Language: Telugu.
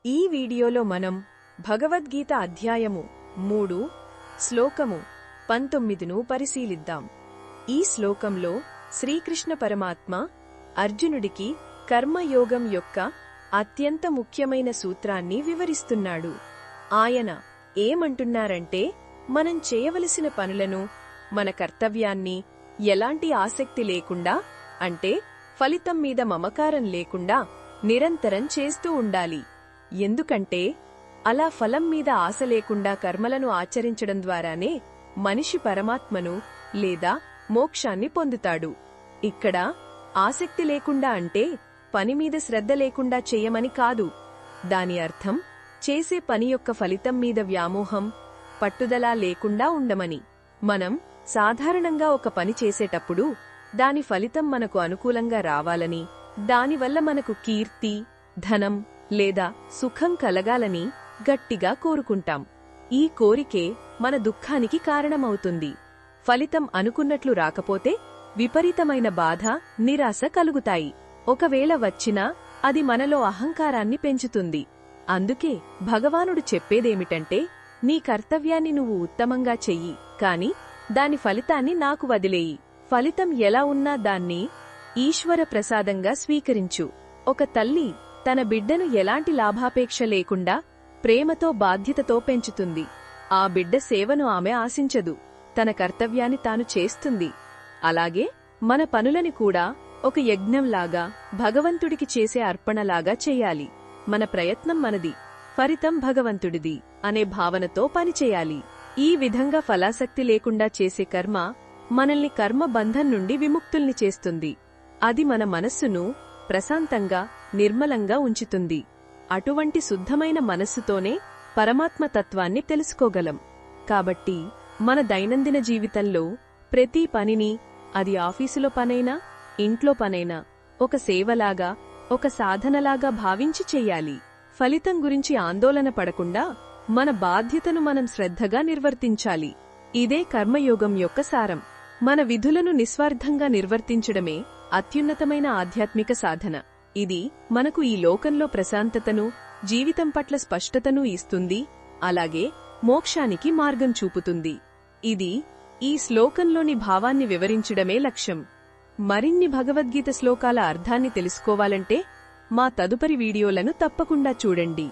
ఈ వీడియోలో మనం భగవద్గీత అధ్యాయము 3 శ్లోకము 19ను పరిశీలిద్దాం. ఈ శ్లోకంలో శ్రీకృష్ణ పరమాత్మ అర్జునుడికి కర్మయోగం యొక్క అత్యంత ముఖ్యమైన సూత్రాన్ని వివరిస్తున్నాడు. ఆయన ఏమంటున్నారంటే, మనం చేయవలసిన పనులను, మన కర్తవ్యాన్ని ఎలాంటి ఆసక్తి లేకుండా, అంటే ఫలితం మీద మమకారం లేకుండా నిరంతరం చేస్తూ ఉండాలి. ఎందుకంటే అలా ఫలం మీద ఆశ లేకుండా కర్మలను ఆచరించడం ద్వారానే మనిషి పరమాత్మను లేదా మోక్షాన్ని పొందుతాడు. ఇక్కడ ఆసక్తి లేకుండా అంటే పనిమీద శ్రద్ధ లేకుండా చెయ్యమని కాదు. దాని అర్థం చేసే పని యొక్క ఫలితం మీద వ్యామోహం, పట్టుదల లేకుండా ఉండమని. మనం సాధారణంగా ఒక పని చేసేటప్పుడు దాని ఫలితం మనకు అనుకూలంగా రావాలని, దానివల్ల మనకు కీర్తి, ధనం లేదా సుఖం కలగాలని గట్టిగా కోరుకుంటాం. ఈ కోరికే మన దుఃఖానికి కారణమవుతుంది. ఫలితం అనుకున్నట్లు రాకపోతే విపరీతమైన బాధ, నిరాశ కలుగుతాయి. ఒకవేళ వచ్చినా అది మనలో అహంకారాన్ని పెంచుతుంది. అందుకే భగవానుడు చెప్పేదేమిటంటే, నీ కర్తవ్యాన్ని నువ్వు ఉత్తమంగా చెయ్యి, కాని దాని ఫలితాన్ని నాకు వదిలేయి. ఫలితం ఎలా ఉన్నా దాన్ని ఈశ్వర ప్రసాదంగా స్వీకరించు. ఒక తల్లి తన బిడ్డను ఎలాంటి లాభాపేక్ష లేకుండా ప్రేమతో, బాధ్యతతో పెంచుతుంది. ఆ బిడ్డ సేవను ఆమె ఆశించదు, తన కర్తవ్యాన్ని తాను చేస్తుంది. అలాగే మన పనులని కూడా ఒక యజ్ఞంలాగా, భగవంతుడికి చేసే అర్పణలాగా చెయ్యాలి. మన ప్రయత్నం మనది, ఫలితం భగవంతుడిది అనే భావనతో పనిచేయాలి. ఈ విధంగా ఫలాసక్తి లేకుండా చేసే కర్మ మనల్ని కర్మబంధం నుండి విముక్తుల్ని చేస్తుంది. అది మన మనస్సును ప్రశాంతంగా, నిర్మలంగా ఉంచుతుంది. అటువంటి శుద్ధమైన మనస్సుతోనే పరమాత్మ తత్వాన్ని తెలుసుకోగలం. కాబట్టి మన దైనందిన జీవితంలో ప్రతి పనిని, అది ఆఫీసులో పనైనా, ఇంట్లో పనైనా, ఒక సేవలాగా, ఒక సాధనలాగా భావించి చెయ్యాలి. ఫలితం గురించి ఆందోళన పడకుండా మన బాధ్యతను మనం శ్రద్ధగా నిర్వర్తించాలి. ఇదే కర్మయోగం యొక్క సారం. మన విధులను నిస్వార్థంగా నిర్వర్తించడమే అత్యున్నతమైన ఆధ్యాత్మిక సాధన. ఇది మనకు ఈ లోకంలో ప్రశాంతతను, జీవితం పట్ల స్పష్టతను ఇస్తుంది. అలాగే మోక్షానికి మార్గం చూపుతుంది. ఇది ఈ శ్లోకంలోని భావాన్ని వివరించడమే లక్ష్యం. మరిన్ని భగవద్గీత శ్లోకాల అర్థాన్ని తెలుసుకోవాలంటే మా తదుపరి వీడియోలను తప్పకుండా చూడండి.